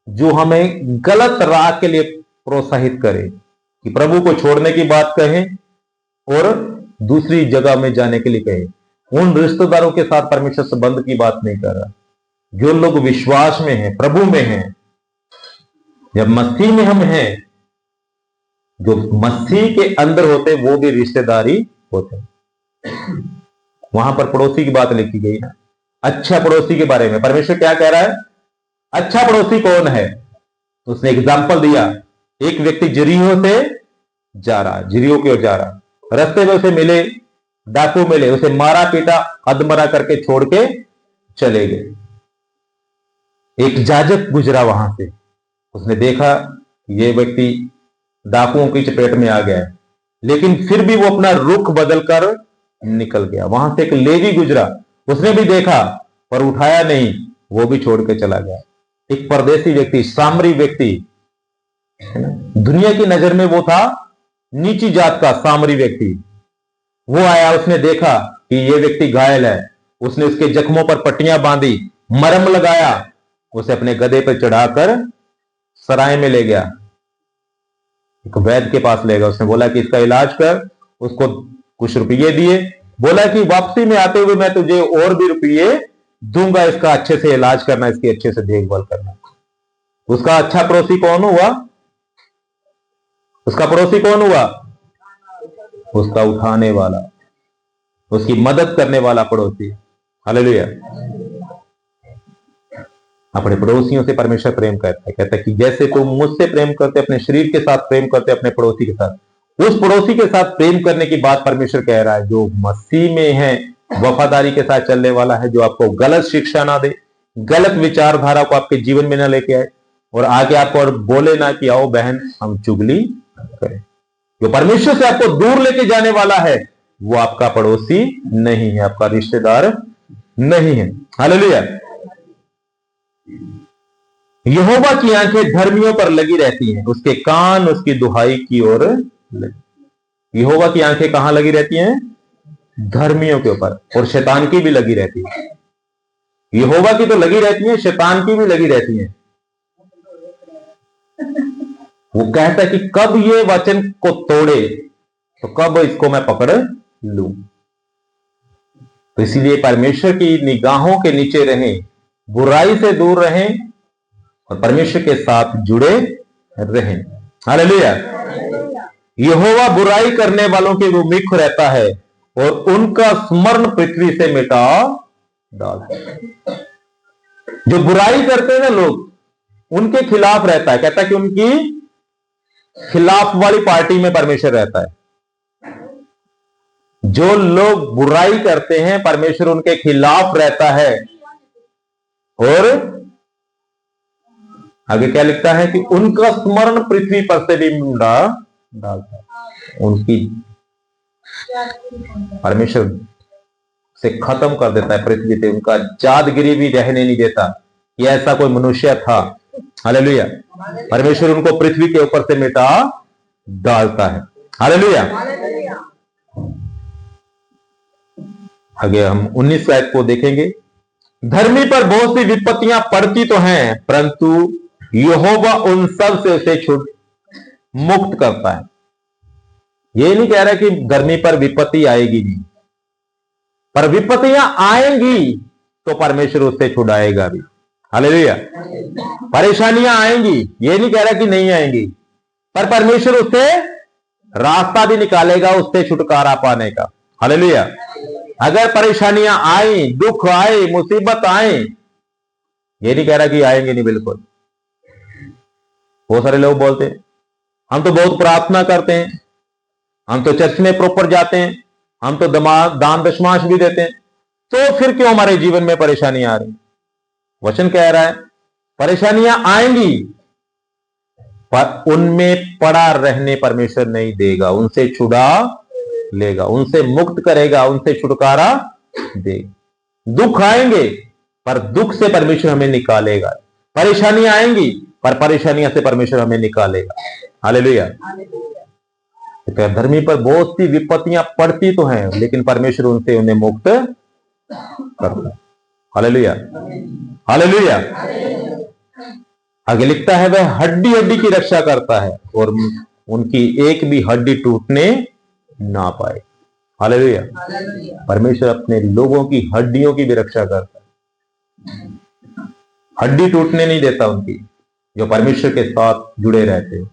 जो हमें गलत राह के लिए प्रोत्साहित करे, कि प्रभु को छोड़ने की बात कहें और दूसरी जगह में जाने के लिए कहें। उन रिश्तेदारों के साथ परमेश्वर संबंध की बात नहीं कर रहा। जो लोग विश्वास में हैं, प्रभु में हैं, जब मसीह में हम हैं, जो मसीह के अंदर होते वो भी रिश्तेदारी होते हैं। वहां पर पड़ोसी की बात लिखी गई ना, अच्छा पड़ोसी के बारे में परमेश्वर क्या कह रहा है? अच्छा पड़ोसी कौन है? उसने एग्जाम्पल दिया। एक व्यक्ति जरीहो से जा रहा, जरीहो की ओर जा रहा, रास्ते में उसे मिले डाकू, मिले, उसे मारा पीटा, अधमरा करके छोड़ के चले गए। एक याजक गुजरा वहां से, उसने देखा ये व्यक्ति डाकुओं की चपेट में आ गया है, लेकिन फिर भी वो अपना रुख बदलकर निकल गया। वहां से एक लेवी गुजरा, उसने भी देखा पर उठाया नहीं, वो भी छोड़ के चला गया। एक परदेसी व्यक्ति, सामरी व्यक्ति, है ना, दुनिया की नजर में वो था नीची जात का सामरी व्यक्ति, वो आया, उसने देखा कि ये व्यक्ति घायल है, उसने उसके जख्मों पर पट्टियां बांधी, मरहम लगाया, उसे अपने गधे पर चढ़ाकर सराय में ले गया, एक वैद्य के पास ले गया। उसने बोला कि इसका इलाज कर, उसको कुछ रुपये दिए, बोला कि वापसी में आते हुए मैं तुझे और भी रुपये दूंगा, इसका अच्छे से इलाज करना, इसकी अच्छे से देखभाल करना। उसका अच्छा पड़ोसी कौन हुआ? उसका पड़ोसी कौन हुआ? उसका उठाने वाला, उसकी मदद करने वाला पड़ोसी। हालेलुया। अपने पड़ोसियों से परमेश्वर प्रेम करता है, कहता है कि जैसे तुम मुझसे प्रेम करते, अपने शरीर के साथ प्रेम करते, अपने पड़ोसी के साथ, उस पड़ोसी के साथ प्रेम करने की बात परमेश्वर कह रहा है। जो मसीह में है, वफादारी के साथ चलने वाला है, जो आपको गलत शिक्षा ना दे, गलत विचारधारा को आपके जीवन में ना लेके आए और आगे आपको और बोले ना कि आओ बहन हम चुगली करें। जो परमेश्वर से आपको दूर लेके जाने वाला है, वो आपका पड़ोसी नहीं है, आपका रिश्तेदार नहीं है। हालेलुया। यहोवा की आंखें धर्मियों पर लगी रहती हैं, उसके कान उसकी दुहाई की ओर लगी। यहोवा की आंखें कहां लगी रहती हैं? धर्मियों के ऊपर, और शैतान की भी लगी रहती है। यहोवा की तो लगी रहती है, शैतान की भी लगी रहती है। वो कहता है कि कब ये वचन को तोड़े तो कब इसको मैं पकड़ लूं। तो इसीलिए परमेश्वर की निगाहों के नीचे रहें, बुराई से दूर रहें और परमेश्वर के साथ जुड़े रहें। हालेलुया। यहोवा बुराई करने वालों के विमुख रहता है और उनका स्मरण पृथ्वी से मिटा डालता है। जो बुराई करते हैं ना लोग, उनके खिलाफ रहता है। कहता है कि उनकी खिलाफ वाली पार्टी में परमेश्वर रहता है। जो लोग बुराई करते हैं, परमेश्वर उनके खिलाफ रहता है। और आगे क्या लिखता है कि उनका स्मरण पृथ्वी पर से भी मुंडा डालता है। उनकी परमेश्वर से खत्म कर देता है पृथ्वी से, उनका यादगिरी भी रहने नहीं देता कि ऐसा कोई मनुष्य था। हालेलुया। परमेश्वर उनको पृथ्वी के ऊपर से मिटा डालता है। हालेलुया। आगे हम 19 आयत को देखेंगे। धर्मी पर बहुत सी विपत्तियां पड़ती तो हैं, परंतु यहोवा उन सब से उसे छूट मुक्त करता है। ये नहीं कह रहा कि धर्मी पर विपत्ति आएगी नहीं, पर विपत्तियां आएंगी तो परमेश्वर उससे छुड़ाएगा भी। हालेलुया। परेशानियां आएंगी, ये नहीं कह रहा कि नहीं आएंगी, पर परमेश्वर उससे रास्ता भी निकालेगा उससे छुटकारा पाने का। हालेलुया। अगर परेशानियां आए, दुख आए, मुसीबत आए, ये नहीं कह रहा कि आएंगे नहीं, बिल्कुल। बहुत सारे लोग बोलते हैं हम तो बहुत प्रार्थना करते हैं, हम तो चर्च में प्रॉपर जाते हैं, हम तो दान दशमांश भी देते हैं, तो फिर क्यों हमारे जीवन में परेशानियां आ रही? वचन कह रहा है परेशानियां आएंगी, पर उनमें पड़ा रहने परमेश्वर नहीं देगा, उनसे छुड़ा लेगा, उनसे मुक्त करेगा, उनसे छुटकारा देगा। दुख आएंगे, पर दुख से परमेश्वर हमें निकालेगा। परेशानियां आएंगी, पर परेशानियां से परमेश्वर हमें निकालेगा। हालेलुया। तो धर्मी पर बहुत सी विपत्तियां पड़ती तो हैं, लेकिन परमेश्वर उनसे उन्हें मुक्त करता है। हालेलुया। हालेलुया। आगे लिखता है वह हड्डी हड्डी की रक्षा करता है और उनकी एक भी हड्डी टूटने ना पाए। हालेलुया। परमेश्वर अपने लोगों की हड्डियों की भी रक्षा करता है, हड्डी टूटने नहीं देता उनकी, जो परमेश्वर के साथ जुड़े रहते हैं।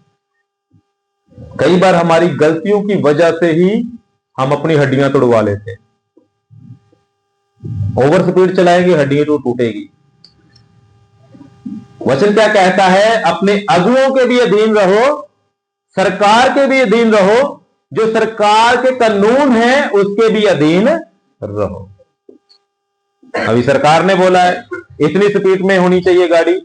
कई बार हमारी गलतियों की वजह से ही हम अपनी हड्डियां तोड़वा लेते हैं। ओवर स्पीड चलाएंगे, हड्डियां तो टूटेगी। वचन क्या कहता है? अपने अगुओं के भी अधीन रहो, सरकार के भी अधीन रहो, जो सरकार के कानून है उसके भी अधीन रहो। अभी सरकार ने बोला है इतनी स्पीड में होनी चाहिए गाड़ी,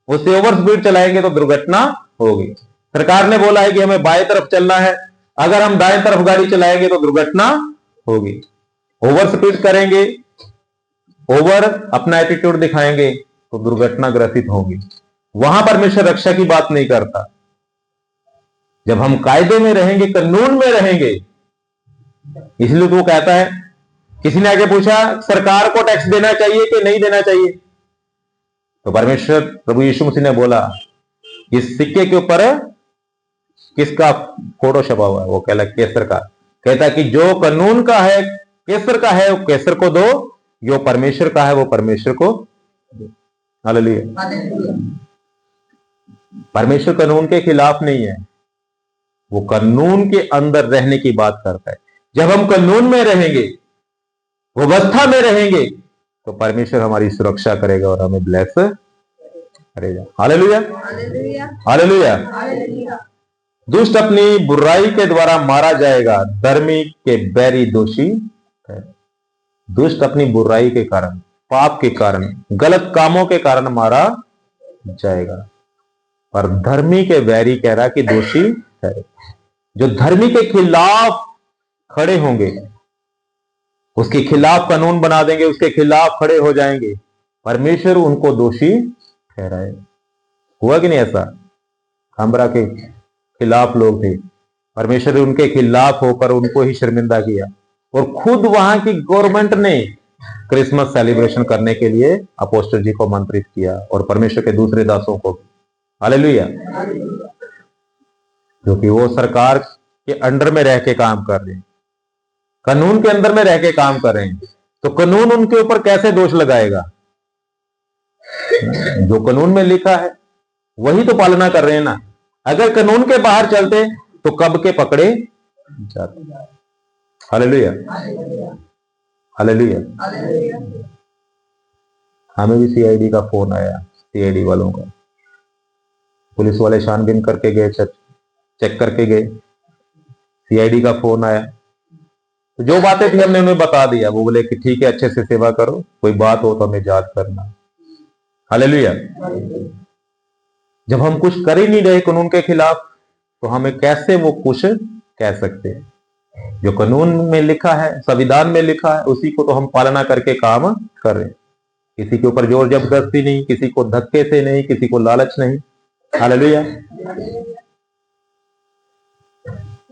उससे ओवर स्पीड चलाएंगे तो दुर्घटना होगी। सरकार ने बोला है कि हमें बाएं तरफ चलना है, अगर हम दाएं तरफ गाड़ी चलाएंगे तो दुर्घटना होगी। ओवर स्पीड करेंगे, ओवर अपना एटीट्यूड दिखाएंगे तो दुर्घटना ग्रसित होगी। वहां परमेश्वर रक्षा की बात नहीं करता। जब हम कायदे में रहेंगे, कानून में रहेंगे, इसलिए तो वो कहता है किसी ने आगे पूछा सरकार को टैक्स देना चाहिए कि नहीं देना चाहिए, तो परमेश्वर प्रभु यीशु मसीह ने बोला इस सिक्के के ऊपर किसका फोटो छपा हुआ है? वो कहला केसर का। कहता कि जो कानून का है, केसर का है, वो केसर को दो, जो परमेश्वर का है वो परमेश्वर को दो। हालेलुया। परमेश्वर कानून के खिलाफ नहीं है, वो कानून के अंदर रहने की बात करता है। जब हम कानून में रहेंगे, व्यवस्था में रहेंगे, तो परमेश्वर हमारी सुरक्षा करेगा और हमें ब्लेस करेगा। Hallelujah, hallelujah. दुष्ट अपनी बुराई के द्वारा मारा जाएगा, धर्मी के बैरी दोषी है। दुष्ट अपनी बुराई के कारण, पाप के कारण, गलत कामों के कारण मारा जाएगा, और धर्मी के बैरी कह रहा कि दोषी है। जो धर्मी के खिलाफ खड़े होंगे, उसके खिलाफ कानून बना देंगे, उसके खिलाफ खड़े हो जाएंगे, परमेश्वर उनको दोषी ठहराए। हुआ कि नहीं ऐसा? खंबरा के खिलाफ लोग थे, परमेश्वर ने उनके खिलाफ होकर उनको ही शर्मिंदा किया, और खुद वहां की गवर्नमेंट ने क्रिसमस सेलिब्रेशन करने के लिए अपोस्टल जी को आमंत्रित किया, और परमेश्वर के दूसरे दासों को भी। हालेलुया। क्योंकि वो सरकार के अंडर में रह के काम कर रहे हैं, कानून के अंदर में रह के काम कर रहे हैं, तो कानून उनके ऊपर कैसे दोष लगाएगा? जो कानून में लिखा है वही तो पालना कर रहे हैं ना। अगर कानून के बाहर चलते तो कब के पकड़े जाते। Hallelujah, hallelujah. हमें भी सीआईडी का फोन आया, सीआईडी वालों का। पुलिस वाले छानबीन करके गए, चेक करके गए, सीआईडी का फोन आया, तो जो बातें थी हमने उन्हें बता दिया। वो बोले कि ठीक है, अच्छे से सेवा करो, कोई बात हो तो हमें याद करना। हालेलुया। जब हम कुछ कर ही नहीं रहे कानून के खिलाफ, तो हमें कैसे वो कुछ कह सकते हैं? जो कानून में लिखा है, संविधान में लिखा है, उसी को तो हम पालना करके काम कर रहे हैं। किसी के ऊपर जोर जबरदस्ती नहीं, किसी को धक्के से नहीं, किसी को लालच नहीं। हालेलुया।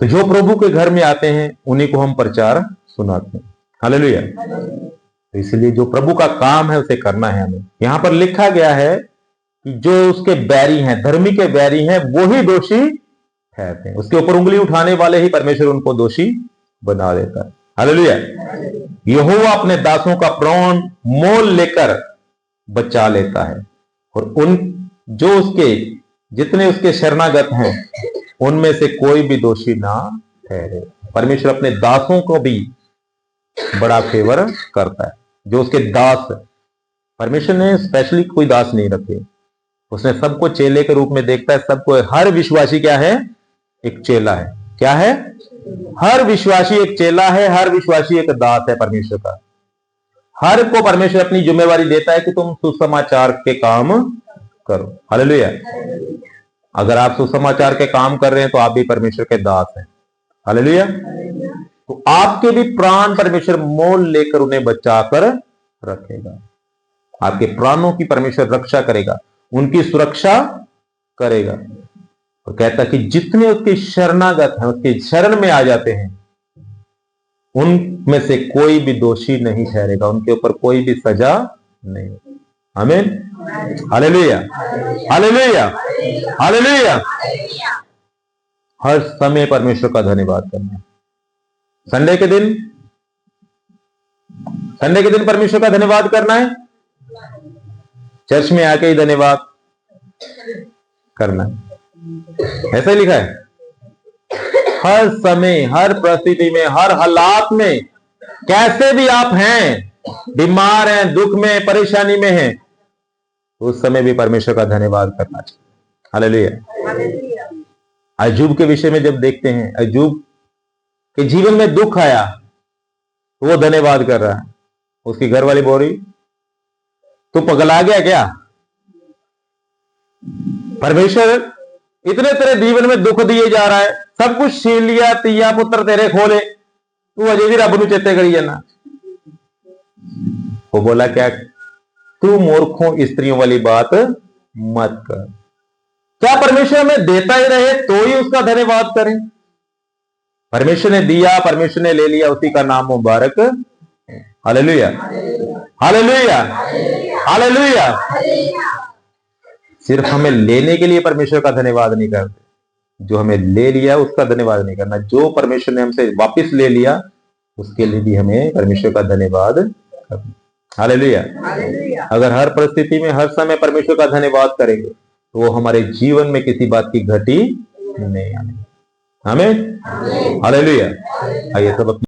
तो जो प्रभु के घर में आते हैं उन्हीं को हम प्रचार सुनाते हैं। हालेलुया। तो इसलिए जो प्रभु का काम है उसे करना है हमें। यहां पर लिखा गया है कि जो उसके बैरी हैं, धर्मी के बैरी हैं, वो ही दोषी ठहरते हैं। उसके ऊपर उंगली उठाने वाले ही परमेश्वर उनको दोषी बना देता है। हालेलुया। यहोवा अपने दासों का प्राण मोल लेकर बचा लेता है, और उन जो उसके जितने उसके शरणागत हैं उनमें से कोई भी दोषी ना ठहरे। परमेश्वर अपने दासों को भी बड़ा फेवर करता है। जो उसके दास, परमेश्वर ने स्पेशली कोई दास नहीं रखे, उसने सबको चेले के रूप में देखता है। सबको, हर विश्वासी क्या है? एक चेला है। क्या है? हर विश्वासी एक चेला है, हर विश्वासी एक दास है परमेश्वर का। हर को परमेश्वर अपनी जिम्मेवारी देता है कि तुम सुसमाचार के काम करो। हालेलुया। अगर आप सुसमाचार के काम कर रहे हैं तो आप भी परमेश्वर के दास हैं। हालेलुया। तो आपके भी प्राण परमेश्वर मोल लेकर उन्हें बचाकर रखेगा। आपके प्राणों की परमेश्वर रक्षा करेगा, उनकी सुरक्षा करेगा। और कहता कि जितने उसके शरणागत हैं, उसके शरण में आ जाते हैं, उनमें से कोई भी दोषी नहीं ठहरेगा, उनके ऊपर कोई भी सजा नहीं। आमीन। Hallelujah, hallelujah, hallelujah. हर समय परमेश्वर का धन्यवाद करना। संडे के दिन परमेश्वर का धन्यवाद करना है। चर्च में आके ही धन्यवाद करना है, ऐसा ही लिखा है। हर समय, हर परिस्थिति में, हर हालात में, कैसे भी आप हैं, बीमार हैं, दुख में, परेशानी में हैं, उस समय भी परमेश्वर का धन्यवाद करना चाहिए। हालेलुया। अय्यूब के विषय में जब देखते हैं, अय्यूब के जीवन में दुख आया तो वो धन्यवाद कर रहा है। उसकी घरवाली बोल रही, तू पगला गया क्या? परमेश्वर इतने तेरे जीवन में दुख दिए जा रहा है, सब कुछ छीन लिया, तिया पुत्र तेरे खोले, तू अजय भी रब नू चेते करी जाना। वो बोला क्या? तू मूर्खों स्त्रियों वाली बात मत कर। क्या परमेश्वर हमें देता ही रहे तो ही उसका धन्यवाद करें? परमेश्वर ने दिया, परमेश्वर ने ले लिया, उसी का नाम मुबारक है। Hallelujah, hallelujah, hallelujah. सिर्फ हमें लेने के लिए परमेश्वर का धन्यवाद नहीं करते, जो हमें ले लिया उसका धन्यवाद नहीं करना, जो परमेश्वर ने हमसे वापस ले लिया उसके लिए भी हमें परमेश्वर का धन्यवाद करना। हालेलुया। अगर हर परिस्थिति में हर समय परमेश्वर का धन्यवाद करेंगे तो वो हमारे जीवन में किसी बात की घटी नहीं आने। आमीन, हालेलुया। आइए सब